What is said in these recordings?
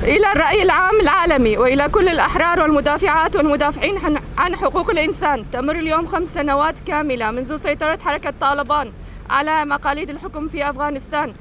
إلى الرأي العام العالمي وإلى كل الأحرار والمدافعات والمدافعين عن حقوق الإنسان. تمر اليوم 5 سنوات كاملة منذ سيطرة حركة طالبان على مقاليد الحكم في أفغانستان.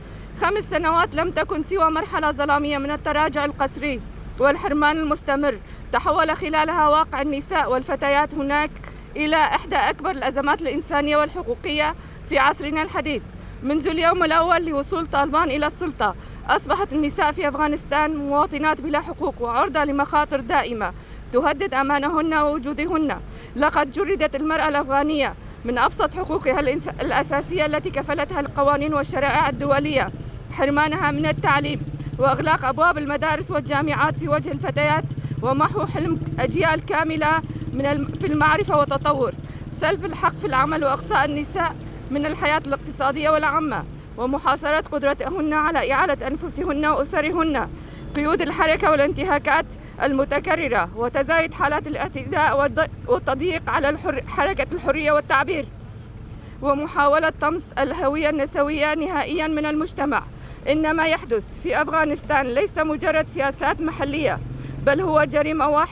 5 سنوات لم تكن سوى مرحلة ظلامية من التراجع القسري والحرمان المستمر، تحول خلالها واقع النساء والفتيات هناك إلى إحدى أكبر الأزمات الإنسانية والحقوقية في عصرنا الحديث. منذ اليوم الأول لوصول طالبان إلى السلطة أصبحت النساء في أفغانستان مواطنات بلا حقوق وعرضة لمخاطر دائمة تهدد أمانهن ووجودهن. لقد جردت المرأة الأفغانية من أبسط حقوقها الأساسية التي كفلتها القوانين والشرائع الدولية، حرمانها من التعليم وإغلاق أبواب المدارس والجامعات في وجه الفتيات ومحو حلم أجيال كاملة في المعرفة والتطور، سلب الحق في العمل وإقصاء النساء من الحياة الاقتصادية والعامة ومحاصرة قدرتهن على إعالة أنفسهن وأسرهن، قيود الحركة والانتهاكات المتكررة وتزايد حالات الاعتداء والتضييق على حركة الحرية والتعبير، ومحاولة طمس الهوية النسوية نهائيا من المجتمع. إن ما يحدث في أفغانستان ليس مجرد سياسات محلية، بل هو جريمة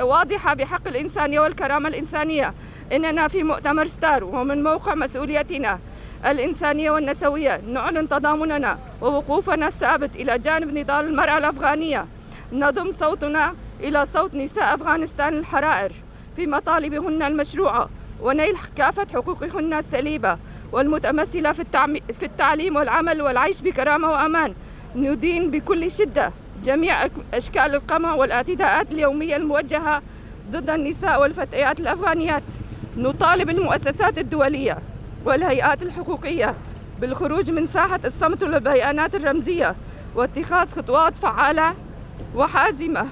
واضحة بحق الإنسانية والكرامة الإنسانية. إننا في مؤتمر ستار ومن موقع مسؤوليتنا الإنسانية والنسوية نعلن تضامننا ووقوفنا الثابت إلى جانب نضال المرأة الأفغانية. نضم صوتنا إلى صوت نساء أفغانستان الحرائر في مطالبهن المشروعة ونيل كافة حقوقهن السليبة والمتمثلة في التعليم والعمل والعيش بكرامة وأمان. ندين بكل شدة جميع أشكال القمع والاعتداءات اليومية الموجهة ضد النساء والفتيات الأفغانيات. نطالب المؤسسات الدولية والهيئات الحقوقية بالخروج من ساحة الصمت والبيانات الرمزية واتخاذ خطوات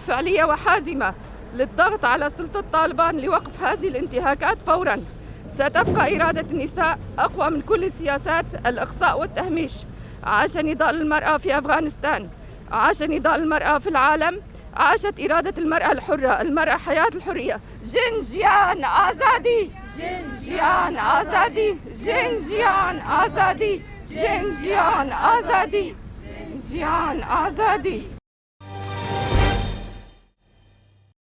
فعالية وحازمة للضغط على سلطة طالبان لوقف هذه الانتهاكات فوراً. ستبقى إرادة النساء أقوى من كل سياسات الإقصاء والتهميش. عاش نضال المرأة في أفغانستان، عاش نضال المرأة في العالم، عاشت إرادة المرأة الحرة، المرأة حياة الحرية. جنجيان آزادي، جنجيان آزادي، جنجيان آزادي، جنجيان آزادي، جنجيان آزادي.